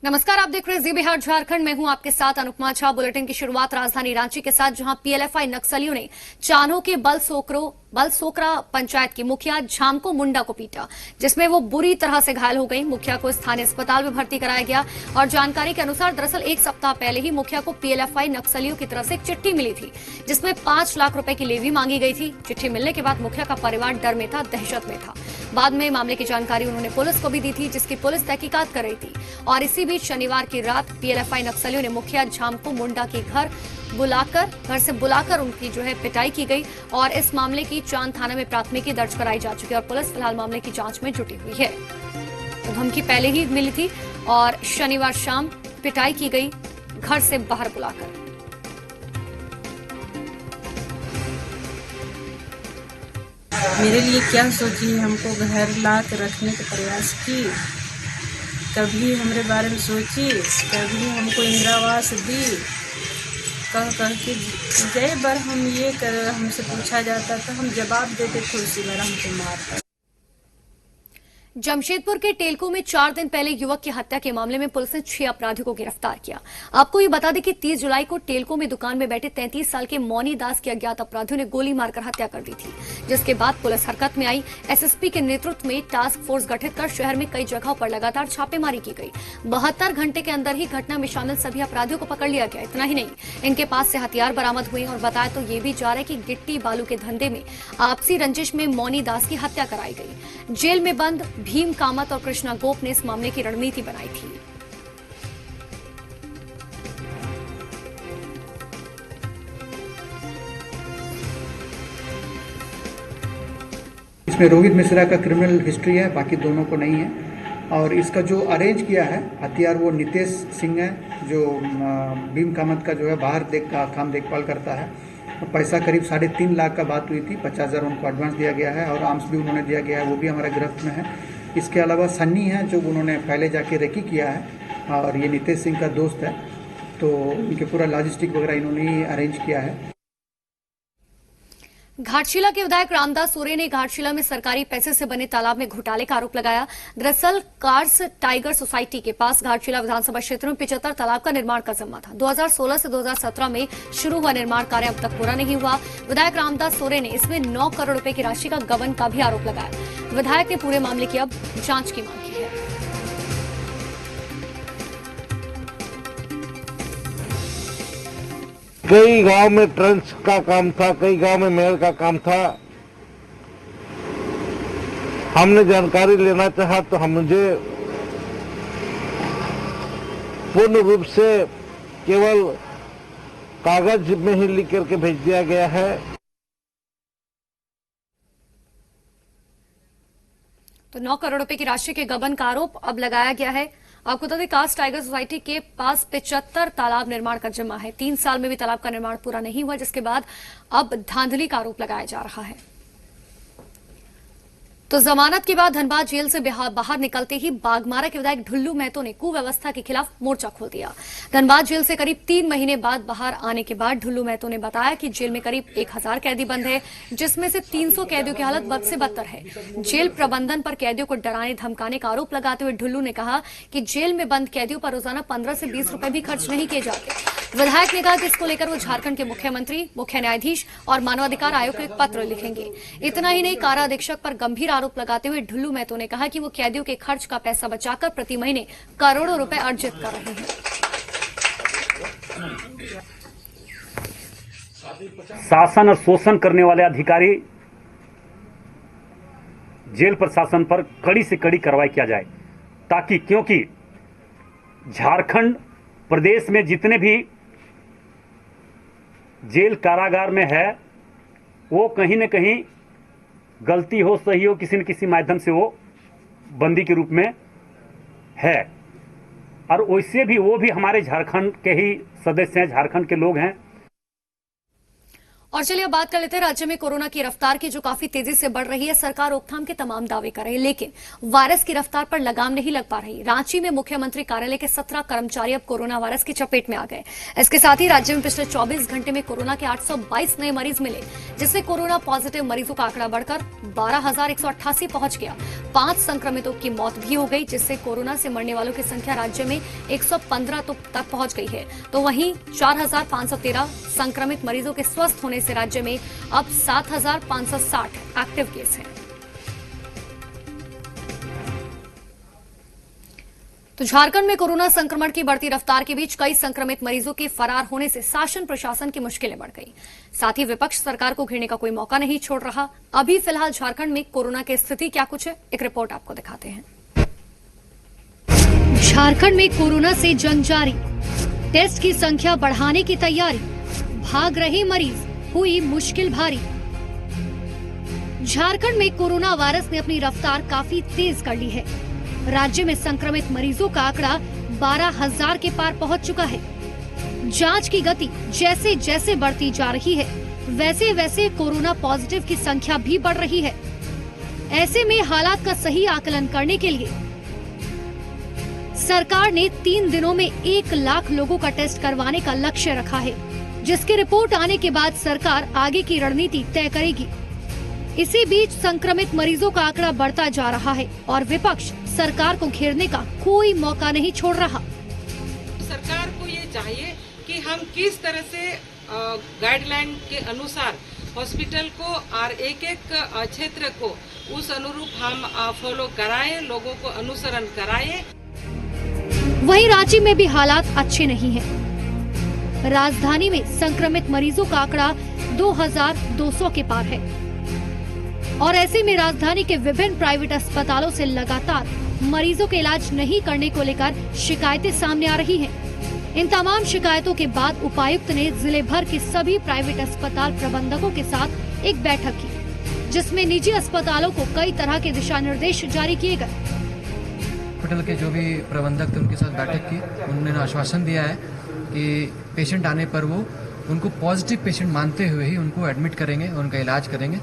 नमस्कार, आप देख रहे हैं जी बिहार झारखंड। मैं हूं आपके साथ अनुपमा झा। बुलेटिन की शुरुआत राजधानी रांची के साथ, जहां पीएलएफआई नक्सलियों ने चान्हो के बलसोकरा पंचायत की मुखिया झामको मुंडा को पीटा, जिसमें वो बुरी तरह से घायल हो गई। मुखिया को स्थानीय अस्पताल में भर्ती कराया गया और जानकारी के अनुसार दरअसल एक सप्ताह पहले ही मुखिया को पीएलएफआई नक्सलियों की तरफ से एक चिट्ठी मिली थी, जिसमें 5 लाख रुपए की लेवी मांगी गई थी। चिट्ठी मिलने के बाद मुखिया का परिवार डर में था, दहशत में था। बाद में मामले की जानकारी उन्होंने पुलिस को भी दी थी, जिसकी पुलिस तहकीकात कर रही थी। और इसी बीच शनिवार की रात पीएलएफआई नक्सलियों ने मुखिया झामको मुंडा की घर से बुलाकर उनकी पिटाई की गई और इस मामले की चांद थाना में प्राथमिकी दर्ज कराई जा चुकी है और पुलिस फिलहाल मामले की जांच में जुटी हुई है। तो धमकी पहले ही मिली थी और शनिवार शाम पिटाई की गई घर से बाहर बुलाकर। मेरे लिए क्या सोची, हमको घर ला के रखने का प्रयास की, कभी हमारे बारे में सोची, कभी हमको इंदिरा आवास दी, कह के जय बार हम ये कर हमसे पूछा जाता था, हम जवाब देते थे, उसी बार हमको मारता। जमशेदपुर के टेलको में 4 दिन पहले युवक की हत्या के मामले में पुलिस ने 6 अपराधियों को गिरफ्तार किया। आपको ये बता दें कि 30 जुलाई को टेलको में दुकान में बैठे 33 साल के मौनी दास की अज्ञात अपराधियों ने गोली मारकर हत्या कर दी थी, जिसके बाद पुलिस हरकत में आई। एसएसपी के नेतृत्व में टास्क फोर्स गठित कर शहर में कई जगहों पर लगातार छापेमारी की गई। 72 घंटे के अंदर ही घटना में शामिल सभी अपराधियों को पकड़ लिया गया। इतना ही नहीं, इनके पास से हथियार बरामद हुए और बताया तो ये भी जा रहा है कि गिट्टी बालू के धंधे में आपसी रंजिश में मौनी दास की हत्या कराई गई। जेल में बंद भीम कामत और कृष्णा गोप ने इस मामले की रणनीति बनाई थी। इसमें रोहित मिश्रा का क्रिमिनल हिस्ट्री है, बाकी दोनों को नहीं है। और इसका जो अरेंज किया है हथियार वो नितेश सिंह है, जो भीम कामत का बाहर काम देखभाल करता है। पैसा करीब 3.5 लाख का बात हुई थी, 50,000 उनको एडवांस दिया गया है और आर्म्स भी उन्होंने दिया गया है, वो भी हमारे गिरफ्त में है। इसके अलावा सन्नी है, जो उन्होंने पहले जाके रेकी किया है और ये नितेश सिंह का दोस्त है, तो इनके पूरा लॉजिस्टिक वगैरह इन्होंने ही अरेंज किया है। घाटशिला के विधायक रामदास सोरेन ने घाटशिला में सरकारी पैसे से बने तालाब में घोटाले का आरोप लगाया। दरअसल कार्स टाइगर सोसाइटी के पास घाटशिला विधानसभा क्षेत्र में 75 तालाब का निर्माण का जिम्मा था। 2016 से 2017 में शुरू हुआ निर्माण कार्य अब तक पूरा नहीं हुआ। विधायक रामदास सोरेन ने इसमें 9 करोड़ रुपए की राशि का गबन का भी आरोप लगाया। विधायक ने पूरे मामले की अब जांच की मांग की है। कई गांव में ट्रंच का काम था, कई गांव में मेयर का काम था। हमने जानकारी लेना चाहा तो मुझे पूर्ण रूप से केवल कागज में ही लिख करके भेज दिया गया है। तो 9 करोड़ रुपए की राशि के गबन का आरोप अब लगाया गया है। आपको बता दें, कास्ट टाइगर सोसाइटी के पास 75 तालाब निर्माण का जिम्मा है। 3 साल में भी तालाब का निर्माण पूरा नहीं हुआ, जिसके बाद अब धांधली का आरोप लगाया जा रहा है। तो जमानत के बाद धनबाद जेल से बाहर निकलते ही बागमारा के विधायक ढुल्लू महतो ने कुव्यवस्था के खिलाफ मोर्चा खोल दिया। धनबाद जेल से करीब 3 महीने बाद बाहर आने के बाद ढुल्लू महतो ने बताया कि जेल में करीब 1000 कैदी बंद है, जिसमें से 300 कैदियों की हालत बद से बदतर है। जेल प्रबंधन पर कैदियों को डराने धमकाने का आरोप लगाते हुए ढुल्लू ने कहा कि जेल में बंद कैदियों पर रोजाना 15 से 20 रुपए भी खर्च नहीं किए जाते। विधायक ने कहा कि इसको लेकर वो झारखंड के मुख्यमंत्री, मुख्य न्यायाधीश और मानवाधिकार आयोग को एक पत्र लिखेंगे। इतना ही नहीं, कारा अधीक्षक पर गंभीर आरोप लगाते हुए ढुल्लू महतो ने कहा कि वो कैदियों के खर्च का पैसा बचाकर प्रति महीने करोड़ों रुपए अर्जित कर रहे हैं। शासन और शोषण करने वाले अधिकारी जेल प्रशासन पर कड़ी से कड़ी कार्रवाई किया जाए, ताकि क्योंकि झारखंड प्रदेश में जितने भी जेल कारागार में है, वो कहीं न कहीं गलती हो सही हो, किसी न किसी माध्यम से वो बंदी के रूप में है। और वैसे भी वो भी हमारे झारखंड के ही सदस्य हैं, झारखंड के लोग हैं। और चलिए अब बात कर लेते हैं राज्य में कोरोना की रफ्तार की, जो काफी तेजी से बढ़ रही है। सरकार रोकथाम के तमाम दावे कर रही है, लेकिन वायरस की रफ्तार पर लगाम नहीं लग पा रही। रांची में मुख्यमंत्री कार्यालय के 17 कर्मचारी अब कोरोना वायरस की चपेट में आ गए। इसके साथ ही राज्य में पिछले 24 घंटे में कोरोना के 822 नए मरीज मिले, जिससे कोरोना पॉजिटिव मरीजों का आंकड़ा बढ़कर 12,188 पहुंच गया। 5 संक्रमितों की मौत भी हो गई, जिससे कोरोना से मरने वालों की संख्या राज्य में 115 तक पहुंच गई है। तो वहीं 4,513 संक्रमित मरीजों के स्वस्थ होने से राज्य में अब 7,560 एक्टिव केस हैं। तो झारखंड में कोरोना संक्रमण की बढ़ती रफ्तार के बीच कई संक्रमित मरीजों के फरार होने से शासन प्रशासन की मुश्किलें बढ़ गई। साथ ही विपक्ष सरकार को घेरने का कोई मौका नहीं छोड़ रहा। अभी फिलहाल झारखंड में कोरोना की स्थिति क्या कुछ है, एक रिपोर्ट आपको दिखाते हैं। झारखंड में कोरोना से जंग जारी, टेस्ट की संख्या बढ़ाने की तैयारी, भाग रहे मरीज, हुई मुश्किल भारी। झारखंड में कोरोना वायरस ने अपनी रफ्तार काफी तेज कर ली है। राज्य में संक्रमित मरीजों का आंकड़ा 12,000 के पार पहुंच चुका है। जांच की गति जैसे जैसे बढ़ती जा रही है, वैसे वैसे कोरोना पॉजिटिव की संख्या भी बढ़ रही है। ऐसे में हालात का सही आकलन करने के लिए सरकार ने 3 दिनों में 1 लाख लोगों का टेस्ट करवाने का लक्ष्य रखा है, जिसकी रिपोर्ट आने के बाद सरकार आगे की रणनीति तय करेगी। इसी बीच संक्रमित मरीजों का आंकड़ा बढ़ता जा रहा है और विपक्ष सरकार को घेरने का कोई मौका नहीं छोड़ रहा। सरकार को ये चाहिए कि हम किस तरह से गाइडलाइन के अनुसार हॉस्पिटल को और एक क्षेत्र को उस अनुरूप हम फॉलो कराएं, लोगों को अनुसरण कराएं। वहीं रांची में भी हालात अच्छे नहीं हैं। राजधानी में संक्रमित मरीजों का आंकड़ा 2,200 के पार है और ऐसे में राजधानी के विभिन्न प्राइवेट अस्पतालों से लगातार मरीजों के इलाज नहीं करने को लेकर शिकायतें सामने आ रही हैं। इन तमाम शिकायतों के बाद उपायुक्त ने जिले भर के सभी प्राइवेट अस्पताल प्रबंधकों के साथ एक बैठक की, जिसमें निजी अस्पतालों को कई तरह के दिशा निर्देश जारी किए गए। हॉस्पिटल के जो भी प्रबंधक थे उनके साथ बैठक की, उन्होंने आश्वासन दिया है कि पेशेंट आने पर वो उनको पॉजिटिव पेशेंट मानते हुए ही उनको एडमिट करेंगे, उनका इलाज करेंगे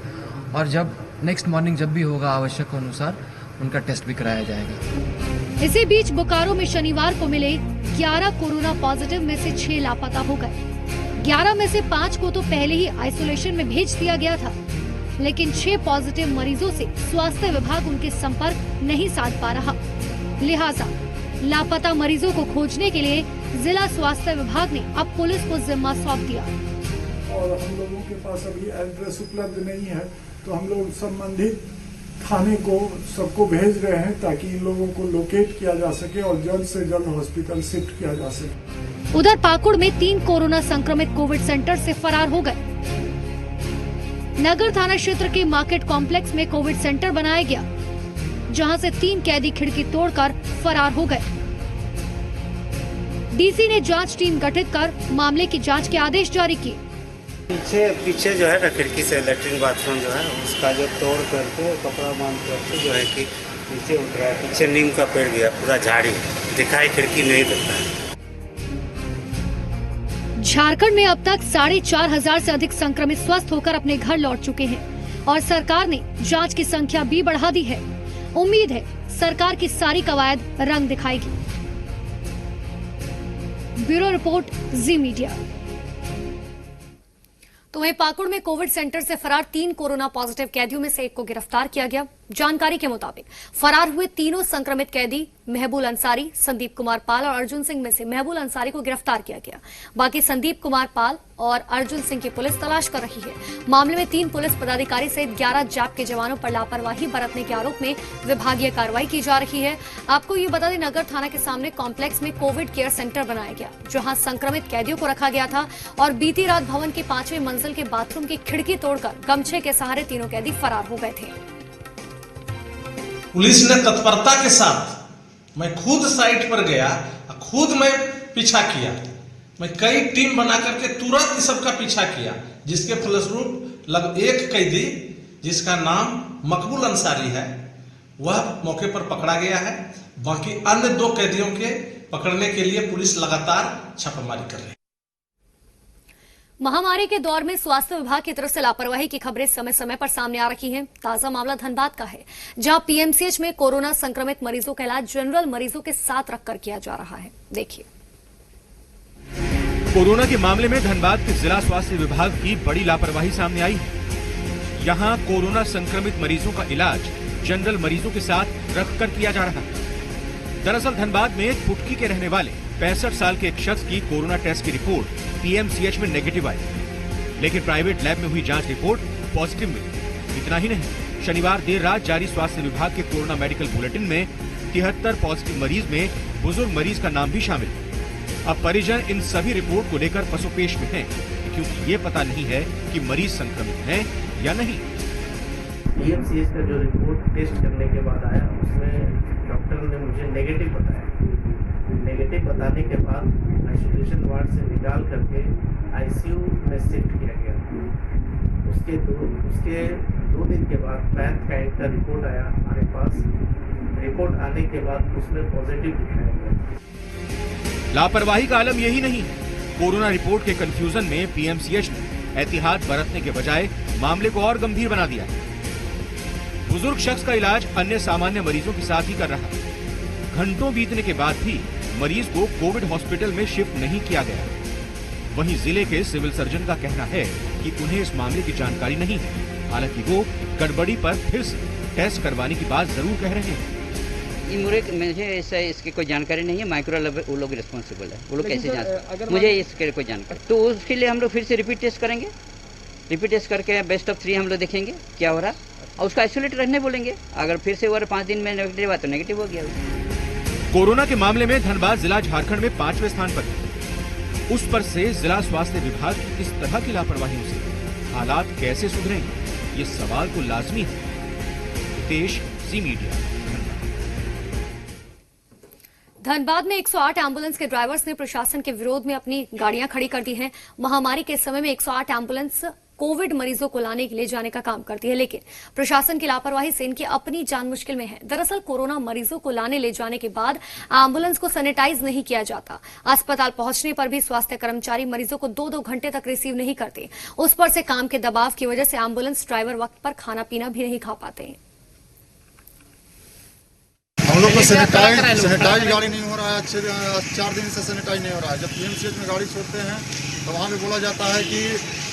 और जब नेक्स्ट मॉर्निंग जब भी होगा आवश्यक अनुसार उनका टेस्ट भी कराया जाएगा। इसी बीच बोकारो में शनिवार को मिले 11 कोरोना पॉजिटिव में से 6 लापता हो गए। 11 में से 5 को तो पहले ही आइसोलेशन में भेज दिया गया था, लेकिन 6 पॉजिटिव मरीजों से स्वास्थ्य विभाग उनके संपर्क नहीं साध पा रहा। लिहाजा लापता मरीजों को खोजने के लिए जिला स्वास्थ्य विभाग ने अब पुलिस को जिम्मा सौंप दिया। और हम लोगों के पास अभी एड्रेस उपलब्ध नहीं है, तो हम लोग संबंधित थाने को सबको भेज रहे हैं ताकि इन लोगों को लोकेट किया जा सके और जल्द से जल्द हॉस्पिटल शिफ्ट किया जा सके। उधर पाकुड़ में 3 कोरोना संक्रमित कोविड सेंटर से फरार हो गए। नगर थाना क्षेत्र के मार्केट कॉम्प्लेक्स में कोविड सेंटर बनाया गया, जहां से 3 कैदी खिड़की तोड़कर फरार हो गए। डीसी ने जांच टीम गठित कर मामले की जांच के आदेश जारी किए। पीछे जो है ना खिड़की से लेटरिन बाथरूम जो है उसका जो तोड़ करके कपड़ा बांध करके जो है कि नीचे उतरा है। पीछे नीम का पेड़ गया, पूरा झाड़ी दिखाई, खिड़की नहीं देता है। झारखंड में अब तक 4,500 से अधिक संक्रमित स्वस्थ होकर अपने घर लौट चुके हैं और सरकार ने जांच की संख्या भी बढ़ा दी है। उम्मीद है सरकार की सारी कवायद रंग दिखाएगी। ब्यूरो रिपोर्ट, जी मीडिया। तो वहीं पाकुड़ में कोविड सेंटर से फरार 3 कोरोना पॉजिटिव कैदियों में से 1 को गिरफ्तार किया गया। जानकारी के मुताबिक फरार हुए तीनों संक्रमित कैदी महबूल अंसारी, संदीप कुमार पाल और अर्जुन सिंह में से महबूल अंसारी को गिरफ्तार किया गया। बाकी संदीप कुमार पाल और अर्जुन सिंह की पुलिस तलाश कर रही है। मामले में 3 पुलिस पदाधिकारी सहित 11 जैप के जवानों पर लापरवाही बरतने के आरोप में विभागीय कार्रवाई की जा रही है। आपको ये बता दें, नगर थाना के सामने कॉम्प्लेक्स में कोविड केयर सेंटर बनाया गया, जहां संक्रमित कैदियों को रखा गया था और बीती रात भवन के 5वें मंजिल के बाथरूम की खिड़की तोड़कर गमछे के सहारे तीनों कैदी फरार हो गए थे। पुलिस ने तत्परता के साथ, मैं खुद साइट पर गया, खुद मैं पीछा किया, मैं कई टीम बना करके तुरंत सबका पीछा किया, जिसके फलस्वरूप लगभग 1 कैदी जिसका नाम मकबूल अंसारी है वह मौके पर पकड़ा गया है। बाकी अन्य 2 कैदियों के पकड़ने के लिए पुलिस लगातार छापेमारी कर रही है। महामारी के दौर में स्वास्थ्य विभाग की तरफ से लापरवाही की खबरें समय समय पर सामने आ रही हैं। ताजा मामला धनबाद का है, जहां पीएमसीएच में कोरोना संक्रमित मरीजों का इलाज जनरल मरीजों के साथ रखकर किया जा रहा है। देखिए। कोरोना के मामले में धनबाद के जिला स्वास्थ्य विभाग की बड़ी लापरवाही सामने आई है। यहां कोरोना संक्रमित मरीजों का इलाज जनरल मरीजों के साथ रखकर किया जा रहा है। दरअसल धनबाद में फुटकी के रहने वाले 65 साल के एक शख्स की कोरोना टेस्ट की रिपोर्ट पीएमसीएच में नेगेटिव आई, लेकिन प्राइवेट लैब में हुई जांच रिपोर्ट पॉजिटिव मिली। इतना ही नहीं, शनिवार देर रात जारी स्वास्थ्य विभाग के कोरोना मेडिकल बुलेटिन में 73 पॉजिटिव मरीज में बुजुर्ग मरीज का नाम भी शामिल है। अब परिजन इन सभी रिपोर्ट को लेकर पसोपेश में हैं, क्योंकि ये पता नहीं है कि मरीज संक्रमित हैं या नहीं। पीएमसीएच का जो रिपोर्ट टेस्ट करने के बाद आया, उसमें डॉक्टर ने मुझे नेगेटिव बताया। नेगेटिव बताने के बाद आइसोलेशन वार्ड से निकाल करके आईसीयू में शिफ्ट किया गया। उसके दो दिन के बाद पैथ काइंड का रिपोर्ट आया हमारे पास। रिपोर्ट आने के बाद उसमें पॉजिटिव दिखाया गया। लापरवाही का आलम यही नहीं है। कोरोना रिपोर्ट के कंफ्यूजन में पीएमसीएच ने एहतियात बरतने के बजाय मामले को और गंभीर बना दिया है। बुजुर्ग शख्स का इलाज अन्य सामान्य मरीजों के साथ ही कर रहा है। घंटों बीतने के बाद भी मरीज को कोविड हॉस्पिटल में शिफ्ट नहीं किया गया। वहीं जिले के सिविल सर्जन का कहना है कि उन्हें इस मामले की जानकारी नहीं है। हालांकि वो गड़बड़ी पर फिर से टेस्ट करवाने की बात जरूर कह रहे हैं। मुझे इसकी कोई जानकारी नहीं है। माइक्रो लेवल वो लोग रिस्पॉन्सिबल है, वो लोग कैसे जानते, मुझे इसके कोई जानकारी। तो उसके लिए हम लोग फिर से रिपीट टेस्ट करेंगे। रिपीट टेस्ट करके बेस्ट ऑफ 3 हम लोग देखेंगे क्या हो रहा, और उसका आइसोलेट रहने बोलेंगे। अगर फिर से वो 5 दिन में नेगेटिव हुआ तो नेगेटिव हो गया। कोरोना के मामले में धनबाद जिला झारखंड में 5वें स्थान पर है। उस पर से जिला स्वास्थ्य विभाग की इस तरह की लापरवाही से हालात कैसे सुधरेंगे, ये सवाल तो लाजमी है। Hitesh, C media. धनबाद में 108 एम्बुलेंस के ड्राइवर्स ने प्रशासन के विरोध में अपनी गाड़ियां खड़ी कर दी हैं। महामारी के समय में 108 एम्बुलेंस कोविड मरीजों को लाने के लिए जाने का काम करती है, लेकिन प्रशासन की लापरवाही से इनकी अपनी जान मुश्किल में है। दरअसल कोरोना मरीजों को लाने ले जाने के बाद एम्बुलेंस को सैनिटाइज नहीं किया जाता। अस्पताल पहुंचने पर भी स्वास्थ्य कर्मचारी मरीजों को 2-2 घंटे तक रिसीव नहीं करते। उस पर से काम के दबाव की वजह से एम्बुलेंस ड्राइवर वक्त पर खाना पीना भी नहीं खा पाते। हम लोग को सैनिटाइज गाड़ी नहीं हो रहा है। 4 दिन से सैनिटाइज नहीं हो रहा है। जब पीएमसीएच में गाड़ी छोड़ते हैं तो वहाँ पे बोला जाता है कि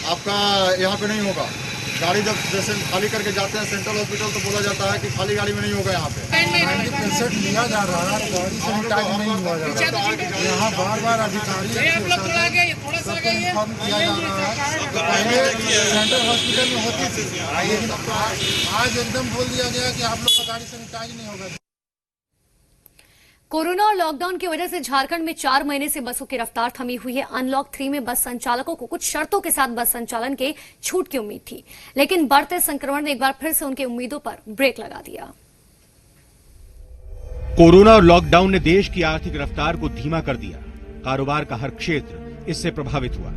आपका यहाँ पे नहीं होगा। गाड़ी जब जैसे खाली करके जाते हैं सेंट्रल हॉस्पिटल तो बोला जाता है कि खाली गाड़ी में नहीं होगा। यहाँ पे 90% लिया जा रहा है, गाड़ी सैनिटाइज नहीं हुआ जा रहा है। यहाँ बार अधिकारी सबको इन्फॉर्म किया जा रहा है। पहले सेंट्रल हॉस्पिटल में होती थी, लेकिन आज एकदम बोल दिया गया कि आप लोग का गाड़ी सैनिटाइज नहीं होगा। कोरोना और लॉकडाउन की वजह से झारखंड में 4 महीने से बसों की रफ्तार थमी हुई है। अनलॉक 3 में बस संचालकों को कुछ शर्तों के साथ बस संचालन के छूट की उम्मीद थी, लेकिन बढ़ते संक्रमण ने एक बार फिर से उनकी उम्मीदों पर ब्रेक लगा दिया। कोरोना और लॉकडाउन ने देश की आर्थिक रफ्तार को धीमा कर दिया। कारोबार का हर क्षेत्र इससे प्रभावित हुआ।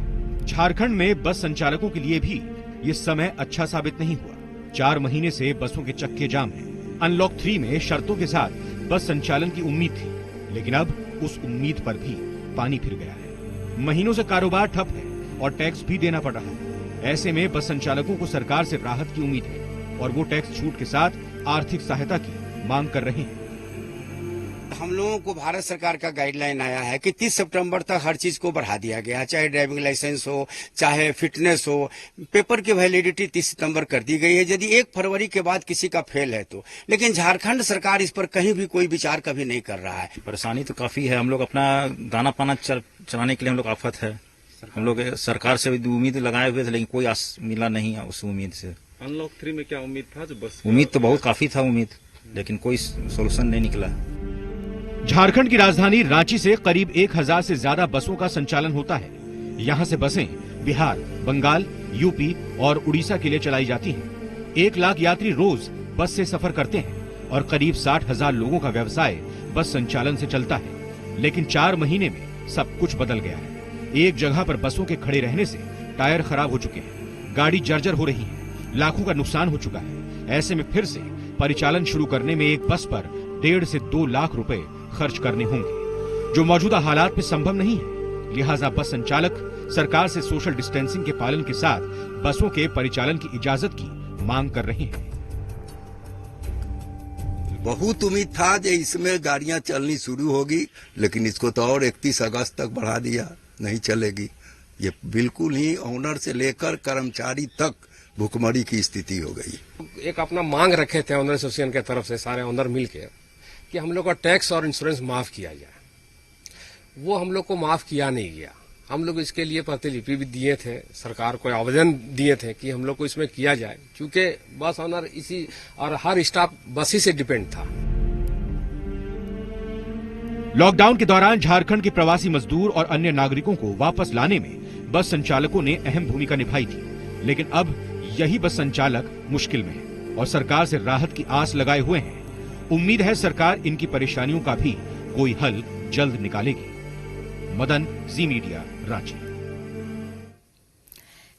झारखंड में बस संचालकों के लिए भी ये समय अच्छा साबित नहीं हुआ। 4 महीने से बसों के चक्के जाम हैं। अनलॉक 3 में शर्तों के साथ बस संचालन की उम्मीद थी, लेकिन अब उस उम्मीद पर भी पानी फिर गया है। महीनों से कारोबार ठप है और टैक्स भी देना पड़ रहा है। ऐसे में बस संचालकों को सरकार से राहत की उम्मीद है और वो टैक्स छूट के साथ आर्थिक सहायता की मांग कर रहे हैं। हम लोगों को भारत सरकार का गाइडलाइन आया है कि 30 सितंबर तक हर चीज को बढ़ा दिया गया है, चाहे ड्राइविंग लाइसेंस हो, चाहे फिटनेस हो। पेपर की वैलिडिटी 30 सितंबर कर दी गई है, यदि 1 फरवरी के बाद किसी का फेल है तो। लेकिन झारखंड सरकार इस पर कहीं भी कोई विचार कभी नहीं कर रहा है। परेशानी तो काफी है। हम लोग अपना दाना पाना चलाने के लिए हम लोग आफत है। हम लोग सरकार से उम्मीद लगाए हुए थे, लेकिन कोई आस मिला नहीं है उस उम्मीद से। अनलॉक 3 में क्या उम्मीद था? जो बस उम्मीद तो बहुत काफी था उम्मीद, लेकिन कोई सोल्यूशन नहीं निकला। झारखंड की राजधानी रांची से करीब 1000 से ज्यादा बसों का संचालन होता है। यहाँ से बसें बिहार, बंगाल, यूपी और उड़ीसा के लिए चलाई जाती हैं। 1 लाख यात्री रोज बस से सफर करते हैं और करीब 60,000 लोगों का व्यवसाय बस संचालन से चलता है। लेकिन 4 महीने में सब कुछ बदल गया है। एक जगह पर बसों के खड़े रहने से टायर खराब हो चुके हैं, गाड़ी जर्जर हो रही है, लाखों का नुकसान हो चुका है। ऐसे में फिर से परिचालन शुरू करने में एक बस पर 1.5 से 2 लाख रुपए खर्च करने होंगे, जो मौजूदा हालात में संभव नहीं है। लिहाजा बस संचालक सरकार से सोशल डिस्टेंसिंग के पालन के साथ बसों के परिचालन की इजाजत की मांग कर रहे हैं। बहुत उम्मीद था कि इसमें गाड़ियां चलनी शुरू होगी, लेकिन इसको तो और 31 अगस्त तक बढ़ा दिया, नहीं चलेगी। ये बिल्कुल ही ओनर से लेकर कर्मचारी तक भुखमरी की स्थिति हो गई। एक अपना मांग रखे थे ओनर एसोसिएशन के तरफ से सारे ओनर मिलकर कि हम लोग का टैक्स और इंश्योरेंस माफ किया जाए। वो हम लोग को माफ किया नहीं गया। हम लोग इसके लिए प्रतिलिपि भी दिए थे, सरकार को आवेदन दिए थे कि हम लोग को इसमें किया जाए, क्योंकि बस ओनर इसी और हर स्टाफ बस ही से डिपेंड था। लॉकडाउन के दौरान झारखंड के प्रवासी मजदूर और अन्य नागरिकों को वापस लाने में बस संचालकों ने अहम भूमिका निभाई थी, लेकिन अब यही बस संचालक मुश्किल में है और सरकार से राहत की आस लगाए हुए हैं। उम्मीद है सरकार इनकी परेशानियों का भी कोई हल जल्द निकालेगी। मदन, जी मीडिया, रांची।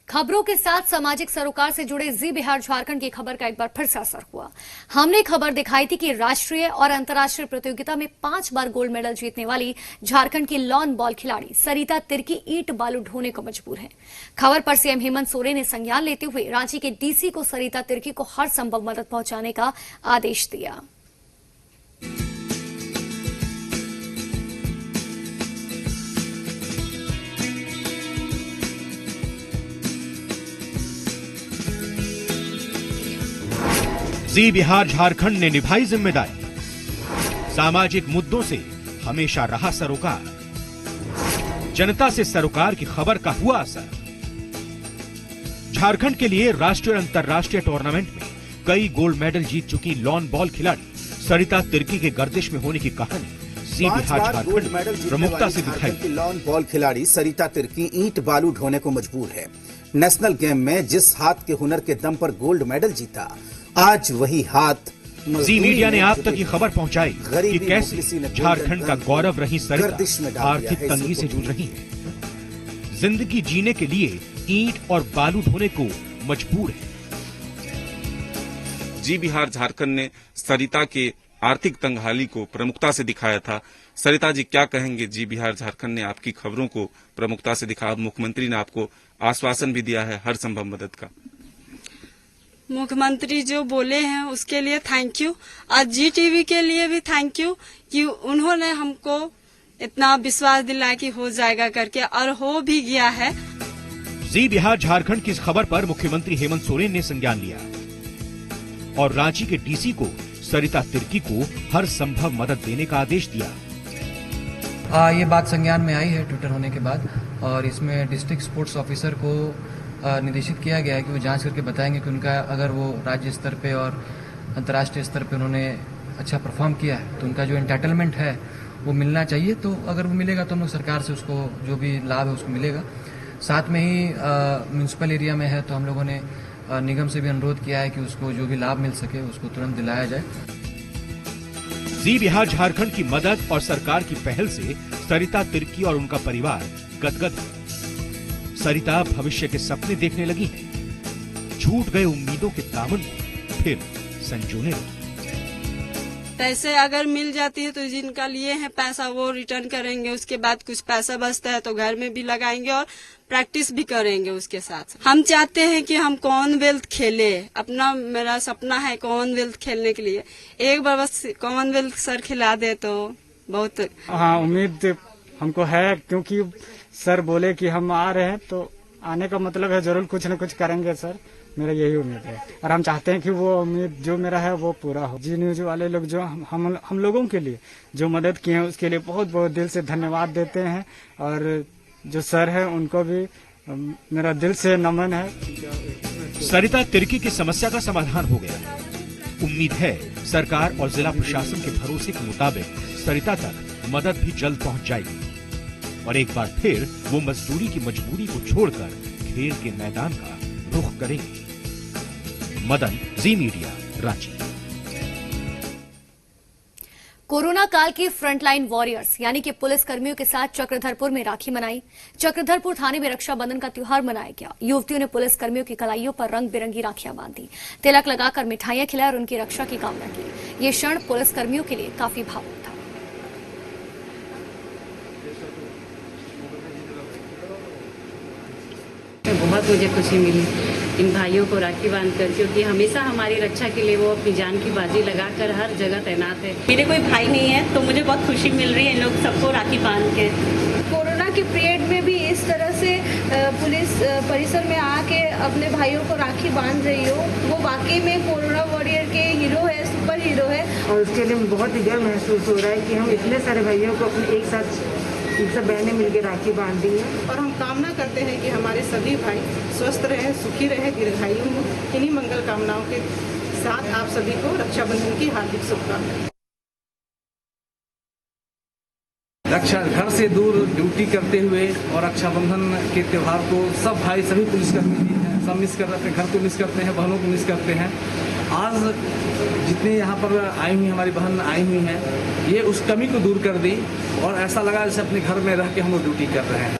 खबरों के साथ सामाजिक सरोकार से जुड़े जी बिहार झारखंड की खबर का एक बार फिर से असर हुआ। हमने खबर दिखाई थी कि राष्ट्रीय और अंतर्राष्ट्रीय प्रतियोगिता में 5 बार गोल्ड मेडल जीतने वाली झारखंड की लॉन बॉल खिलाड़ी सरिता तिर्की ईंट बालू ढोने को मजबूर है। खबर पर सीएम हेमंत सोरेन ने संज्ञान लेते हुए रांची के डीसी को सरिता तिर्की को हर संभव मदद पहुंचाने का आदेश दिया। जी बिहार झारखंड ने निभाई जिम्मेदारी, सामाजिक मुद्दों से हमेशा रहा सरोकार, जनता से सरोकार की खबर का हुआ असर। झारखंड के लिए राष्ट्रीय और अंतर्राष्ट्रीय टूर्नामेंट में कई गोल्ड मेडल जीत चुकी लॉन बॉल खिलाड़ी सरिता तिर्की के गर्दिश में होने की कहानी जी बिहार झारखंड प्रमुखता से दिखाई। लॉन बॉल खिलाड़ी सरिता तिर्की ईंट बालू ढोने को मजबूर है। नेशनल गेम में जिस हाथ के हुनर के दम पर गोल्ड मेडल जीता, आज वही हाथ जी मीडिया ने आप तक ये खबर पहुंचाई कि कैसे झारखंड का गौरव रही सरिता आर्थिक तंगी से जूझ रही है। जिंदगी जीने के लिए ईंट और बालू ढोने को मजबूर है। जी बिहार झारखंड ने सरिता के आर्थिक तंगहाली को प्रमुखता से दिखाया था। सरिता जी, क्या कहेंगे? जी बिहार झारखंड ने आपकी खबरों को प्रमुखता से दिखाया। मुख्यमंत्री ने आपको आश्वासन भी दिया है हर संभव मदद का। मुख्यमंत्री जो बोले हैं उसके लिए थैंक यू। आज जी टीवी के लिए भी थैंक यू कि उन्होंने हमको इतना विश्वास दिलाया कि हो जाएगा करके, और हो भी गया है। जी बिहार झारखंड की इस खबर पर मुख्यमंत्री हेमंत सोरेन ने संज्ञान लिया और रांची के डीसी को सरिता तिर्की को हर संभव मदद देने का आदेश दिया। ये बात संज्ञान में आई है ट्विटर होने के बाद, और इसमें डिस्ट्रिक्ट स्पोर्ट्स ऑफिसर को निर्देशित किया गया है कि वो जांच करके बताएंगे कि उनका अगर वो राज्य स्तर पे और अंतर्राष्ट्रीय स्तर पे उन्होंने अच्छा परफॉर्म किया है तो उनका जो एंटाइटलमेंट है वो मिलना चाहिए। तो अगर वो मिलेगा तो हम लोग सरकार से उसको जो भी लाभ है उसको मिलेगा। साथ में ही म्यूनसिपल एरिया में है तो हम लोगों ने निगम से भी अनुरोध किया है कि उसको जो भी लाभ मिल सके उसको तुरंत दिलाया जाए। जी बिहार झारखंड की मदद और सरकार की पहल से सरिता तिर्की और उनका परिवार गदगद है। सरिता भविष्य के सपने देखने लगी है। छूट गए उम्मीदों के दामन को फिर संजोने लगी। पैसे अगर मिल जाती है तो जिनका लिए हैं पैसा वो रिटर्न करेंगे, उसके बाद कुछ पैसा बचता है तो घर में भी लगाएंगे और प्रैक्टिस भी करेंगे उसके साथ। हम चाहते हैं कि हम कॉमनवेल्थ खेले, अपना मेरा सपना है कॉमनवेल्थ खेलने के लिए। एक बार बस कॉमनवेल्थ सर खिला दे तो बहुत। हाँ, उम्मीद हमको है, क्योंकि सर बोले कि हम आ रहे हैं तो आने का मतलब है जरूर कुछ न कुछ करेंगे सर, मेरा यही उम्मीद है। और हम चाहते हैं कि वो उम्मीद जो मेरा है वो पूरा हो। जी न्यूज वाले लोग जो हम लोगों के लिए जो मदद किए हैं उसके लिए बहुत बहुत दिल से धन्यवाद देते हैं, और जो सर है उनको भी मेरा दिल से नमन है। सरिता तिर्की की समस्या का समाधान हो गया। उम्मीद है सरकार और जिला प्रशासन के भरोसे के मुताबिक सरिता तक मदद भी जल्द पहुंच जाएगी और एक बार फिर वो मजदूरी की मजबूरी को छोड़कर खेल के मैदान का रुख करेंगे। मदन, जी मीडिया, रांची। कोरोना काल के फ्रंटलाइन वॉरियर्स यानी कि पुलिस कर्मियों के साथ चक्रधरपुर में राखी मनाई। चक्रधरपुर थाने में रक्षाबंधन का त्योहार मनाया गया। युवतियों ने पुलिस कर्मियों की कलाइयों पर रंग बिरंगी राखियां बांधी, तिलक लगाकर मिठाइयां खिलाई और उनकी रक्षा की कामना की। ये क्षण पुलिस कर्मियों के लिए काफी भावुक था। बहुत मुझे खुशी मिली इन भाइयों को राखी बांधकर, क्योंकि हमेशा हमारी रक्षा के लिए वो अपनी जान की बाजी लगाकर हर जगह तैनात है। मेरे कोई भाई नहीं है तो मुझे बहुत खुशी मिल रही है इन लोग सबको राखी बांध के। कोरोना के पीरियड में भी इस तरह से पुलिस परिसर में आके अपने भाइयों को राखी बांध रही हो, वो वाकई में कोरोना वॉरियर के हीरो है, सुपर हीरो है। और उसके लिए बहुत ही गर्व महसूस हो रहा है कि हम इतने सारे भाइयों को अपने एक साथ सब बहनें मिलकर राखी बांध दी है। और हम कामना करते हैं कि हमारे सभी भाई स्वस्थ रहे, सुखी रहे, दीर्घायु हो। इन्हीं मंगल कामनाओं के साथ आप सभी को रक्षाबंधन की हार्दिक शुभकामनाएं। रक्षा घर से दूर ड्यूटी करते हुए और रक्षाबंधन के त्यौहार को सब भाई सभी पुलिसकर्मी भी हैं, सब मिस कर रहे हैं, घर को मिस करते हैं, बहनों को मिस करते हैं। आज जितने यहाँ पर आई हुई हमारी बहन आई हुई हैं, ये उस कमी को दूर कर दी और ऐसा लगा जैसे अपने घर में रह के हम लोग ड्यूटी कर रहे हैं।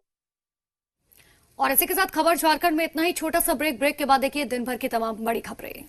और इसी के साथ खबर झारखंड में इतना ही। छोटा सा ब्रेक के बाद देखिए दिन भर की तमाम बड़ी खबरें।